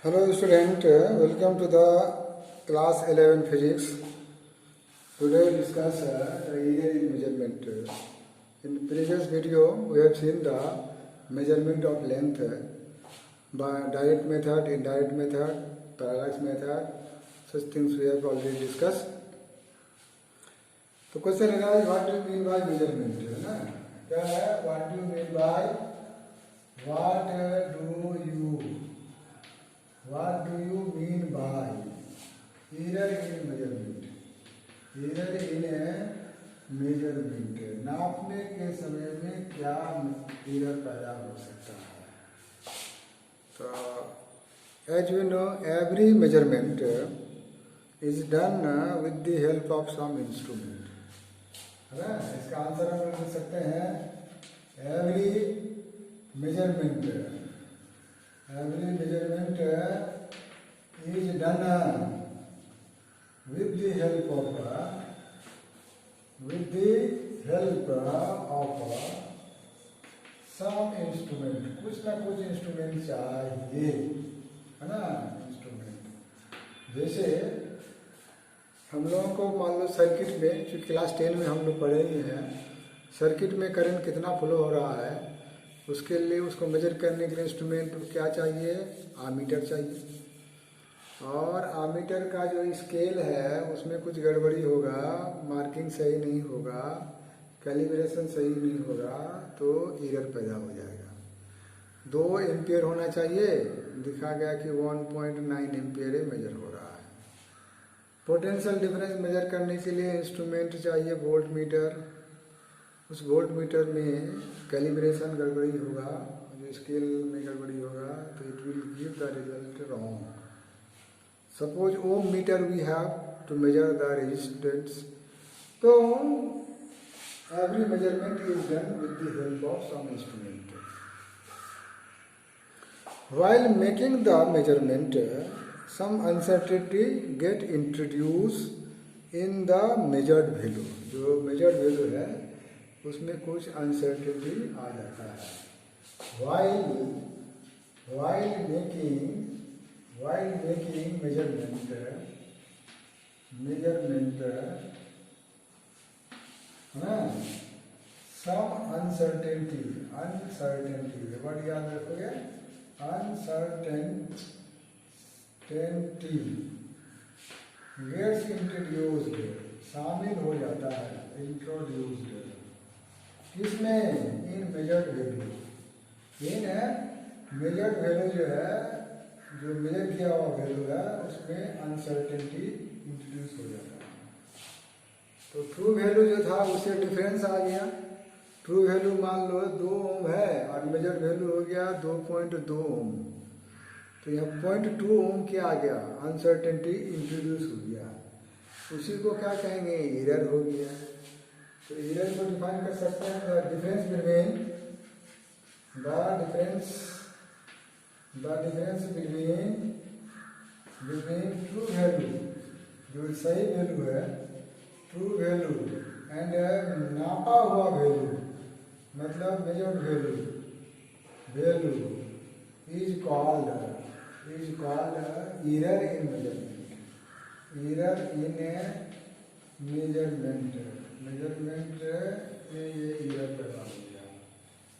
Hello student, welcome to the class 11 physics. Today we discuss the area in measurement. In previous video we have seen the measurement of length by direct method, indirect method, parallax method. Such things we have already discussed. तो question है what do you mean by measurement, है ना? क्या है what do you mean by What do you mean by error in measurement? Error in measurement. नापने के समय में क्या error पैदा हो सकता है? So, as you know, every measurement is done with the help of some instrument. है ना? इसका आंसर हम लोग लिख सकते हैं every measurement is done with the help of some instrument. कुछ ना कुछ इंस्ट्रूमेंट चाहिए, है ना? इंस्ट्रूमेंट जैसे हम लोगों को मान लो सर्किट में, जो क्लास 10 में हम लोग पढ़े ही हैं, सर्किट में करंट कितना फ्लो हो रहा है उसके लिए उसको मेजर करने के लिए इंस्ट्रूमेंट क्या चाहिए? आमीटर चाहिए। और आमीटर का जो स्केल है उसमें कुछ गड़बड़ी होगा, मार्किंग सही नहीं होगा, कैलिब्रेशन सही नहीं होगा तो एरर पैदा हो जाएगा। 2 एम्पियर होना चाहिए, दिखा गया कि 1.9 एम्पियर मेजर हो रहा है। पोटेंशियल डिफरेंस मेजर करने के लिए इंस्ट्रूमेंट चाहिए वोल्ट मीटर। उस वोल्ट मीटर में कैलिब्रेशन गड़बड़ी होगा, जो स्केल में गड़बड़ी होगा तो it will give the result wrong. Suppose ohmmeter we have to measure the resistance. तो every measurement is done with the help of some instrument. While making the measurement some uncertainty get introduce in the measured value. जो measured value है उसमें कुछ uncertainty आ जाता है। while making measurement some uncertainty word याद रखोगे, uncertainty gets introduced, शामिल हो जाता है, इंट्रोड्यूस्ड किसमें? इन मेजर्ड वैल्यू। इन मेजर्ड वैल्यू जो है, जो मेजर किया हुआ वैल्यू है उसमें अनसर्टेनिटी इंट्रोड्यूस हो जाता है। तो ट्रू वैल्यू जो था उससे डिफरेंस आ गया। ट्रू वैल्यू मान लो 2 ओम है और मेजर्ड वैल्यू हो गया 2.2 ओम। तो यहाँ 0.2 ओम क्या आ गया? अनसर्टेनिटी इंट्रोड्यूस हो गया। उसी को क्या कहेंगे? एरर हो गया। तो एरर को डिफाइन कर सकते हैं the difference between true value, जो सही वैल्यू है, ट्रू वैल्यू एंड नापा हुआ वैल्यू, मतलब measured value is called error in measurement. Error in measurement में ये एरर पैदा हो गया।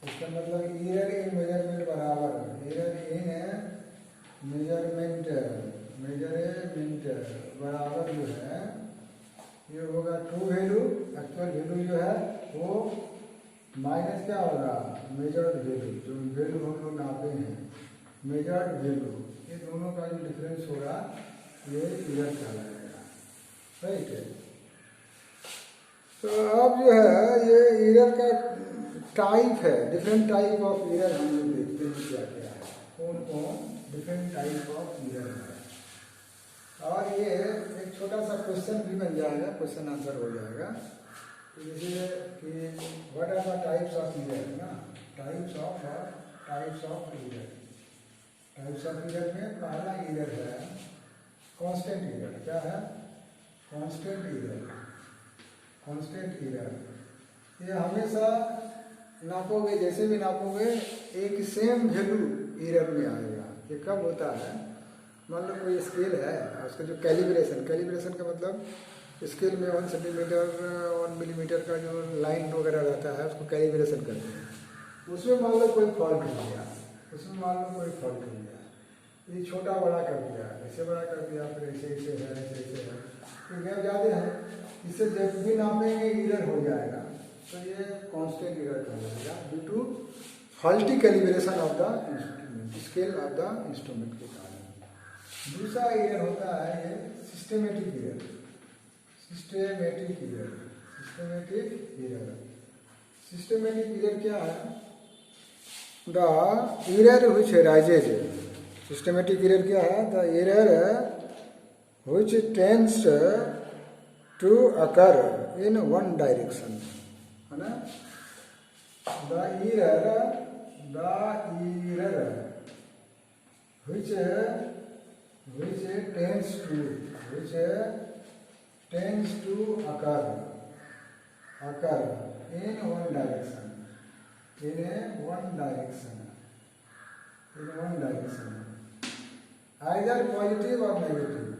इसका मतलब एरर इन मेजरमेंट बराबर जो है ये होगा ट्रू वैल्यू, एक्चुअल वैल्यू जो है वो माइनस क्या होगा? मेजर्ड वैल्यू, जो वैल्यू हम लोग नापे हैं, मेजर्ड वैल्यू, ये दोनों का जो डिफरेंस होगा ये एरर कहलाएगा। राइट है। तो अब जो है ये एरर का टाइप है, डिफरेंट टाइप ऑफ एरर हम लोग देखते हैं क्या क्या है, कौन डिफरेंट टाइप ऑफ एरर है। और ये एक छोटा सा क्वेश्चन भी बन जाएगा, क्वेश्चन आंसर हो जाएगा। तो जैसे कि what are the types of error ना, टाइप्स ऑफ एरर में पहला एरर है कांस्टेंट एरर। क्या है? Constant error. ये हमेशा नापोगे, जैसे भी नापोगे एक सेम वैल्यू एरर में आएगा। ये कब होता है? मान लो कोई स्केल है, उसका जो कैलिब्रेशन का मतलब स्केल में 1 सेंटीमीटर 1 मिलीमीटर का जो लाइन वगैरह रहता है उसको कैलिब्रेशन करते हैं। उसमें मान लो कोई फॉल्ट हो गया, ये छोटा बड़ा कर दिया, ऐसे बड़ा कर दिया, फिर ऐसे ऐसे है, तो गैप ज़्यादा है, इससे जब भी नापेंगे इरर हो जाएगा, तो ये कांस्टेंट इरर कहलाएगा due to faulty calibration of the scale of the instrument के कारण। दूसरा इरर होता है ये सिस्टेमेटिक इरर। सिस्टेमेटिक इरर क्या है? The error which arises, systematic error क्या है? The error which tends to occur in one direction, है ना? The error which tends to occur in one direction, either positive or negative,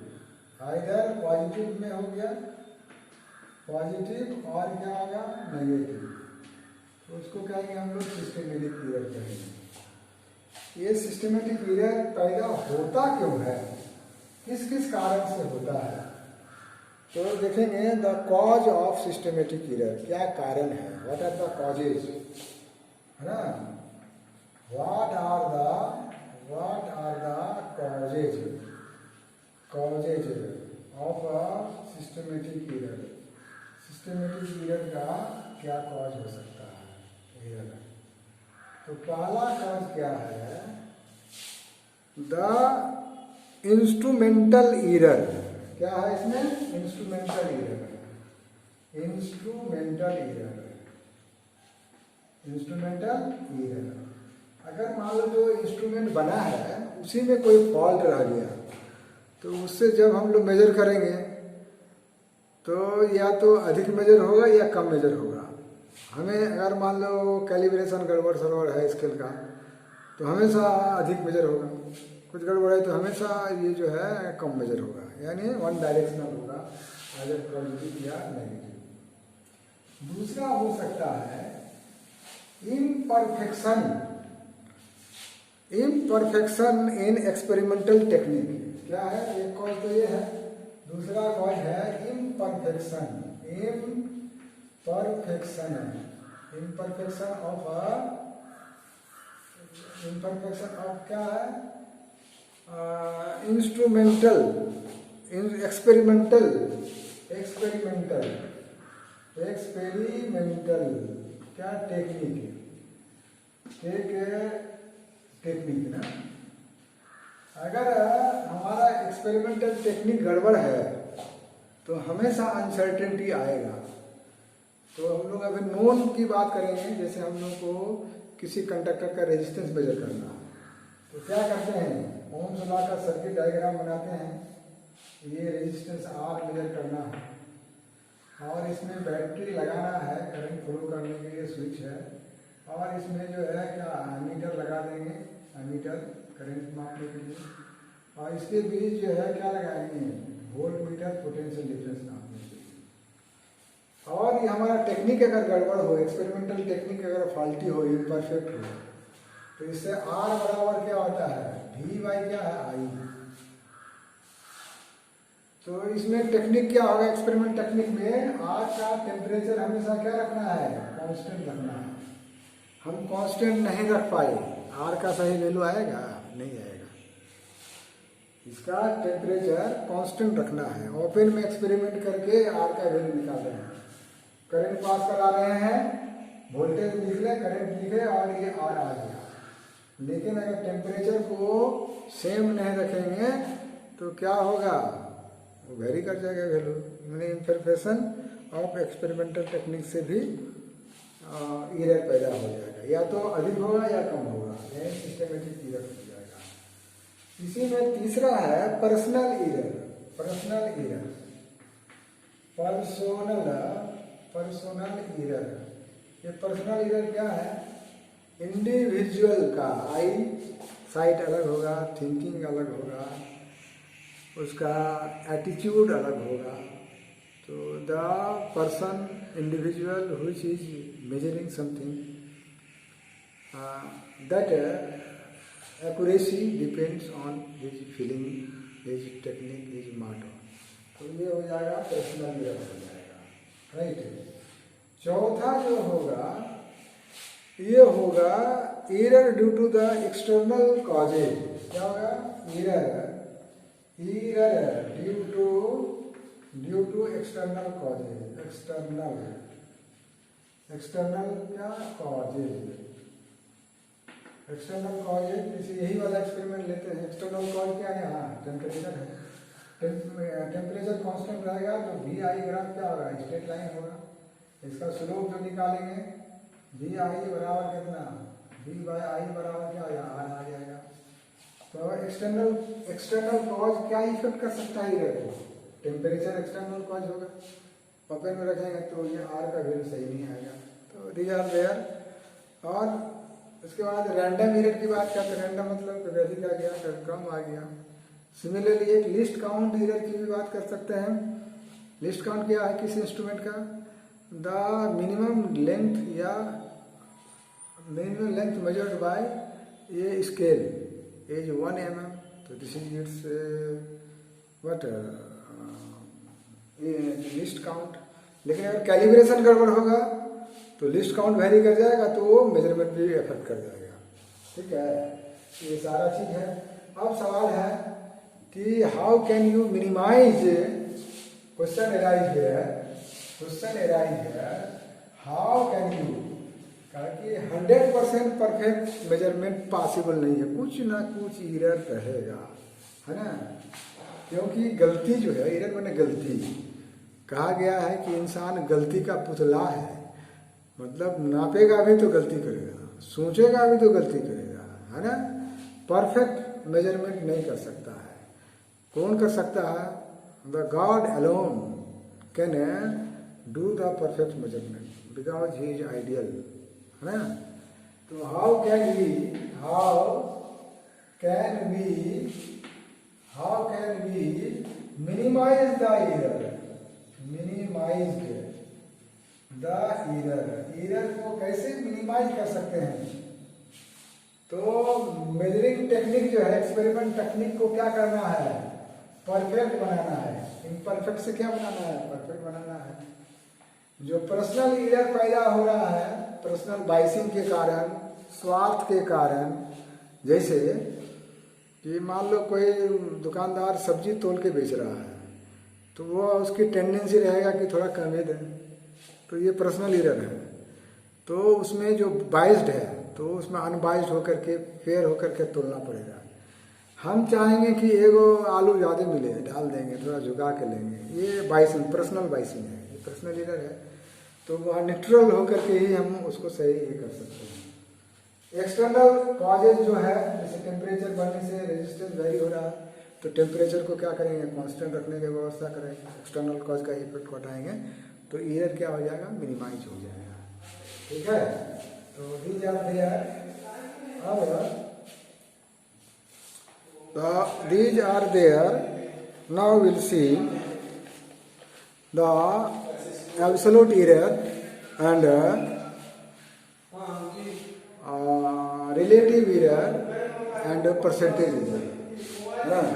either positive में हो गया, positive और क्या होगा नेगेटिव, तो उसको कहेंगे हम लोग सिस्टेमेटिक इरर कहेंगे। ये सिस्टेमेटिक इरर पैदा होता क्यों है, किस किस कारण से होता है? तो देखेंगे the cause of systematic error, क्या कारण है, व्हाट आर द कॉजेज, है ना? What are the causes of a systematic error. Systematic error का क्या कॉज हो सकता है इरर? तो पहला कॉज क्या है? The instrumental error. क्या है इसमें? Instrumental error. अगर मान लो जो इंस्ट्रूमेंट बना है उसी में कोई फॉल्ट रह गया, तो उससे जब हम लोग मेजर करेंगे तो या तो अधिक मेजर होगा या कम मेजर होगा। हमें अगर मान लो कैलिब्रेशन गड़बड़ सड़बड़ है स्केल का, तो हमेशा अधिक मेजर होगा, कुछ गड़बड़ है तो हमेशा ये जो है कम मेजर होगा, यानी वन डायरेक्शनल होगा, अगर पॉजिटिव या नेगेटिव। दूसरा हो सकता है इम्परफेक्शन इन एक्सपेरिमेंटल टेक्निक। क्या है? एक कॉज तो ये है, दूसरा कॉज है इम्परफेक्शन ऑफ क्या है? इंस्ट्रूमेंटल एक्सपेरिमेंटल क्या टेक्निक ना। अगर हमारा एक्सपेरिमेंटल टेक्निक गड़बड़ है तो हमेशा अनसर्टेनिटी आएगा। तो हम लोग अभी नोन की बात करेंगे, जैसे हम लोग को किसी कंडक्टर का रेजिस्टेंस मेजर करना है, तो क्या करते हैं? ओम्स लॉ का सर्किट डायग्राम बनाते हैं, ये रेजिस्टेंस आर मेजर करना है और इसमें बैटरी लगाना है, करंट फ्लो करने के लिए स्विच है, और इसमें जो है क्या एमीटर लगा देंगे, एमीटर करंट मापने के लिए, और इसके बीच जो है क्या लगाएंगे? वोल्ट मीटर पोटेंशियल डिफरेंस नापने के लिए। और ये हमारा टेक्निक अगर गड़बड़ हो, एक्सपेरिमेंटल टेक्निक अगर फॉल्टी हो, इम्परफेक्ट हो, तो इससे आर बराबर क्या होता है? वी बाई क्या है? आई। तो इसमें टेक्निक क्या होगा? एक्सपेरिमेंट टेक्निक में आर का टेम्परेचर हमेशा क्या रखना है? कांस्टेंट रखना है। हम कांस्टेंट नहीं रख पाए, आर का सही वैल्यू आएगा? नहीं आएगा। इसका टेम्परेचर कांस्टेंट रखना है। ओपन में एक्सपेरिमेंट करके आर का वैल्यू निकाल रहे हैं, करंट पास करा रहे हैं, वोल्टेज लिख ले, करंट लिखे और ये आर आ गया। लेकिन अगर टेम्परेचर को सेम नहीं रखेंगे तो क्या होगा? वो वेरी कर जाएगा वैल्यू। मैंने इम्परफेक्शन ऑफ एक्सपेरिमेंटल टेक्निक से भी इरर पैदा हो जाएगा, या तो अधिक होगा या कम होगा, यह सिस्टेमेटिक इरर हो जाएगा। इसी में तीसरा है पर्सनल इरर। ये पर्सनल इरर क्या है? इंडिविजुअल का आई साइट अलग होगा, थिंकिंग अलग होगा, उसका एटीट्यूड अलग होगा। तो the person individual which is measuring something that accuracy depends on his feeling, his technique, his mart. तो ये हो जाएगा पर्सनल ईयर हो जाएगा, राइट। चौथा जो होगा ये होगा error due to the external causes. क्या होगा? Error due to external causes. External क्या कॉजेज? एक्सटर्नल कॉजेज जैसे यही वाला एक्सपेरिमेंट लेते हैं। एक्सटर्नल कॉज क्या है? यहाँ टेम्परेचर है। टेम्परेचर कांस्टेंट रहेगा तो वी आई ग्राफ क्या होगा? स्ट्रेट लाइन होगा। इसका स्लोप जो निकालेंगे वी आई बराबर कितना? वी बाई आई बराबर क्या होगा? आर आ जाएगा। तो एक्सटर्नल कॉज क्या इफेक्ट कर सकता है इधर को? टेम्परेचर एक्सटर्नल कॉज होगा। ओपन में रखेंगे तो ये आर का वैल्यू सही नहीं आएगा। तो दीज आर देयर। और उसके बाद रैंडम इरर की बात करते हैं। रैंडम मतलब कभी अधिक आ गया, कभी कम आ गया। सिमिलरली एक लिस्ट काउंट इरर की भी बात कर सकते हैं। लिस्ट काउंट क्या है किसी इंस्ट्रूमेंट का? द मिनिमम लेंथ या minimum length measured by a scale is 1 mm, तो this is it's what least count. लेकिन अगर कैलिब्रेशन गड़बड़ होगा तो लिस्ट काउंट वेरी कर जाएगा, तो वो मेजरमेंट भी इफेक्ट कर जाएगा। ठीक है, ये सारा चीज है। अब सवाल है कि how can you minimise, question arise है हाउ कैन यू, कि 100% परफेक्ट मेजरमेंट पॉसिबल नहीं है, कुछ ना कुछ एरर रहेगा, है ना। क्योंकि गलती जो है, एरर माने गलती, कहा गया है कि इंसान गलती का पुतला है। मतलब नापेगा भी तो गलती करेगा, सोचेगा भी तो गलती करेगा, है ना। परफेक्ट मेजरमेंट नहीं कर सकता है। कौन कर सकता है? The God alone can do the perfect measurement because he is ideal, है ना। तो how can we minimise the error, error को कैसे मिनिमाइज कर सकते हैं? तो मेजरिंग टेक्निक जो है, एक्सपेरिमेंट टेक्निक को क्या करना है? परफेक्ट बनाना है। इम्परफेक्ट से क्या बनाना है? परफेक्ट बनाना है। जो पर्सनल एरर पैदा हो रहा है, पर्सनल बाइसिंग के कारण, स्वार्थ के कारण, जैसे कि मान लो कोई दुकानदार सब्जी तोल के बेच रहा है, तो वो उसकी टेंडेंसी रहेगा कि थोड़ा कम ही दें, तो ये पर्सनल एरर है। तो उसमें जो बाइस्ड है तो उसमें अनबाइस्ड होकर के, फेयर होकर के तोलना पड़ेगा। हम चाहेंगे कि एगो आलू ज़्यादा मिले, डाल देंगे, थोड़ा झुका के लेंगे, ये बाइसिंग, पर्सनल बाइसिंग है, ये पर्सनल एरर है। तो वह न्यूट्रल होकर के ही हम उसको सही ये कर सकते हैं। एक्सटर्नल कॉजेज जो है, जैसे टेम्परेचर बढ़ने से रेजिस्टेंस वेरी हो रहा है, तो टेम्परेचर को क्या करेंगे? कांस्टेंट रखने की व्यवस्था करेंगे, एक्सटर्नल कॉज का इफेक्ट को हटाएंगे, तो एरर क्या हो जाएगा? मिनिमाइज हो जाएगा। ठीक है, तो these are there. These are there. Now we'll see the absolute error and relative error and percentage error.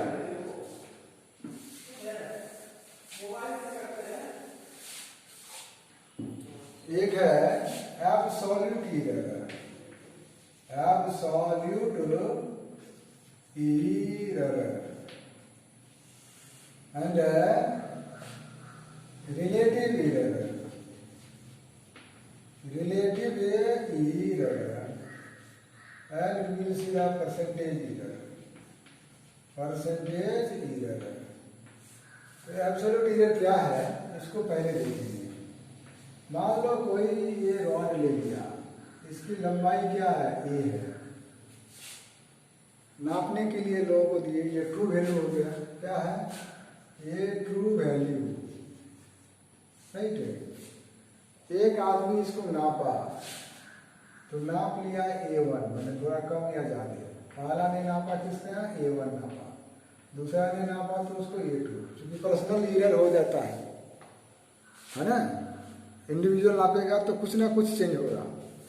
एक है absolute error, absolute error and relative error, and we will see the percentage error, तो absolute error क्या है इसको पहले देखेंगे। मान लो कोई ये रॉड ले लिया, इसकी लंबाई क्या है? ए है। नापने के लिए लोगों को दिए, ये ट्रू वैल्यू हो गया, क्या है? ये ट्रू वैल्यू, राइट है। एक आदमी इसको नापा, तो नाप लिया A1, मैंने थोड़ा कम या ज्यादा, पहला ने नापा किसका? A1 नापा। दूसरा ने नापा तो उसको A2, क्योंकि पर्सनल एरर हो जाता है ना। इंडिविजुअल नापेगा तो कुछ ना कुछ चेंज होगा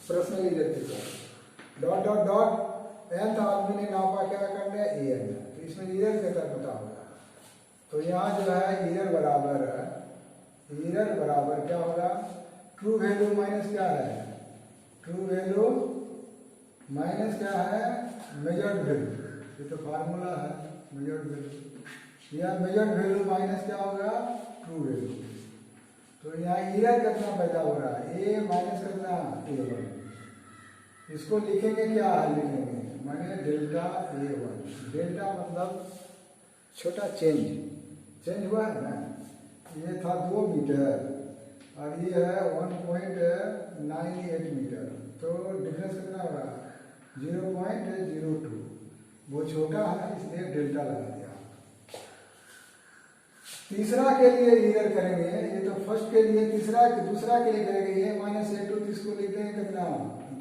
पर्सनल एरर के साथ। डॉट डॉट डॉट nth आदमी ने नापा क्या कर लिया AN, तो इसमें एरर कितना पता होगा। तो यहाँ जो है एरर बराबर क्या होगा, ट्रू वैल्यू माइनस क्या है, ट्रू वैल्यू माइनस क्या है मेजर्ड वैल्यू, ये तो फार्मूला है मेजर्ड वैल्यू। यह मेजर्ड वैल्यू माइनस क्या होगा ट्रू वैल्यू। तो यहाँ एरर कितना पैदा हो रहा है, ए माइनस कितना A1। इसको लिखेंगे क्या है, लिखेंगे माने डेल्टा A1। डेल्टा मतलब छोटा चेंज हुआ है ना। ये था 2 मीटर और ये है 1.98 मीटर, तो डिफरेंस कितना होगा 0.02। वो छोटा है इसलिए डेल्टा लगा दिया। तीसरा के लिए एरर करेंगे, ये तो फर्स्ट के लिए, दूसरा के लिए करेंगे ये -A2, तो इसको लिखते हैं कितना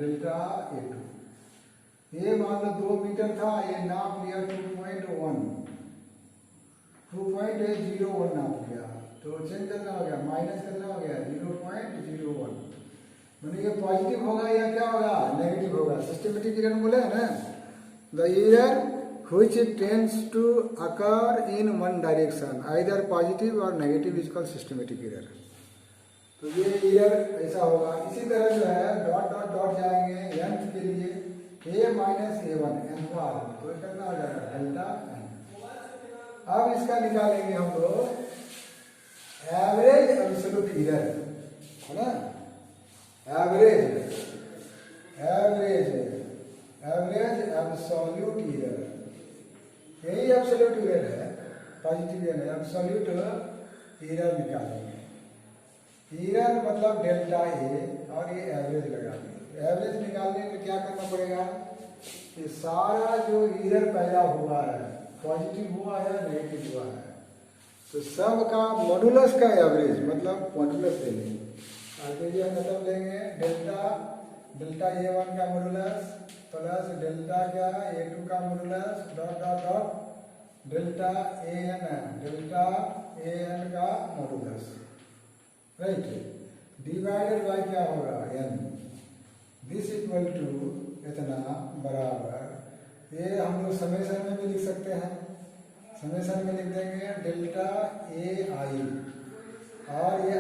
डेल्टा A2। ये मान लो 2 मीटर था, ये नाप लिया 2.01 नाप लिया, तो चेंज करना हो गया माइनस करना हो गया 0.01। मतलब ये पॉजिटिव होगा या क्या होगा नेगेटिव होगा। सिस्टमेटिक एरर बोले है ना, the error which tends to occur in one direction either positive or negative is called systematic error। तो ये एरर ऐसा होगा। इसी तरह जो है डॉट डॉट डॉट जाएंगे nth के लिए A माइनस A1 nth आदमी, तो कितना हो जाएगा डेल्टा n। अब इसका निकालेंगे हम लोग एवरेज एब्सोल्यूट एरर, है ना। एवरेज एब्सोल्यूट एरर, यही एब्सोल्यूट एरर है, पॉजिटिव एरर एब्सोल्यूट एरर निकालेंगे। एरर मतलब डेल्टा A और ये एवरेज लगा देंगे। एवरेज निकालने में क्या करना पड़ेगा कि सारा जो एरर पैदा हुआ है पॉजिटिव हुआ है नेगेटिव हुआ है, तो सब का मॉडुलस का एवरेज मतलब मॉडुलस लेंगे। आगे ये मतलब लेंगे डेल्टा A1 का मॉडुलस प्लस डेल्टा क्या A2 का modulus dot dot dot delta AN का मॉडुलस, राइट, डिवाइडेड बाय क्या होगा n। दिस इक्वल टू इतना बराबर, ये हम लोग समेशन में भी लिख सकते हैं। समेशन में लिख देंगे डेल्टा AI और ये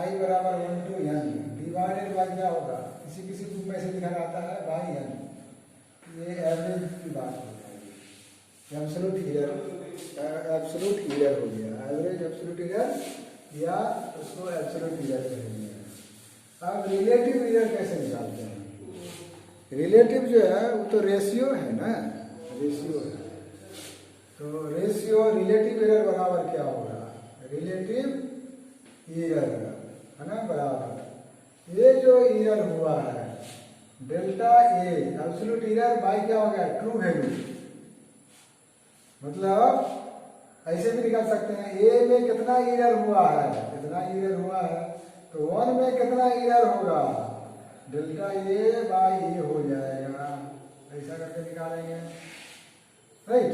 I बराबर 1 to n डिवाइडेड बाय क्या होगा, किसी बुक में से लिखा जाता है बाई n। ये एवरेज की बात हो जाएगी। एब्सोल्यूट एरर हो गया, एवरेज एब्सोल्यूट एरर या उसको एब्सोल्यूट एरर कहेंगे। अब रिलेटिव एरर कैसे निकालते हैं। रिलेटिव जो है वो तो रेशियो है ना, रेशियो है, तो रेशियो रिलेटिव एरर बराबर क्या होगा, रिलेटिव एरर है ना बराबर ये जो एरर हुआ है delta A absolute error bye क्या हो गया ट्रू वैल्यू। मतलब ऐसे भी निकाल सकते हैं A में कितना एरर हुआ है, कितना एरर हुआ है, तो 1 में कितना एरर होगा डेल्टा A बाय A हो जाएगा, ऐसा करके निकालेंगे, राइट।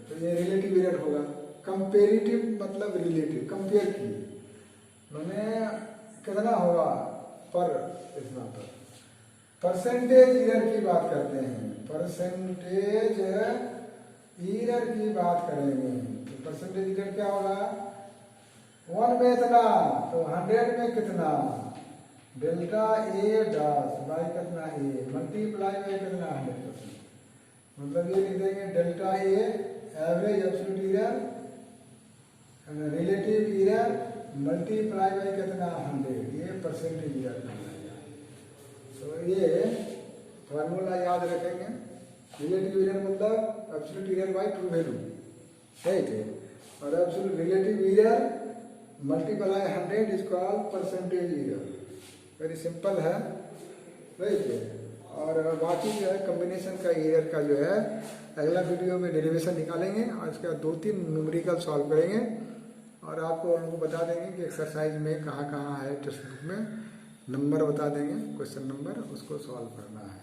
तो ये रिलेटिव एरर होगा। कंपेरेटिव मतलब रिलेटिव, कंपेयर की मैंने कितना होगा पर इतना पर। परसेंटेज एरर की बात करते हैं, परसेंटेज एरर की बात करेंगे, तो परसेंटेज एरर क्या होगा 1 में इतना तो 100 में कितना डेल्टा A डॉट बाई कितना A मल्टीप्लाई बाई कितना 100%। मतलब ये लिख देंगे delta A average absolute error relative error multiply by कितना 100, ये परसेंटेज एरर कहलाएगा। तो ये फार्मूला याद रखेंगे, रिलेटिव एरर मतलब absolute error by true value, right है, और absolute relative error multiply 100 is called percentage error. Very simple है, राइट है। और बाकी जो है कॉम्बिनेशन का एरर का जो है अगला वीडियो में डेरिवेशन निकालेंगे और उसके बाद 2-3 न्यूमेरिकल सॉल्व करेंगे और आपको उनको बता देंगे कि एक्सरसाइज में कहाँ कहाँ है टेक्स्ट बुक में नंबर बता देंगे, क्वेश्चन नंबर उसको सॉल्व करना है।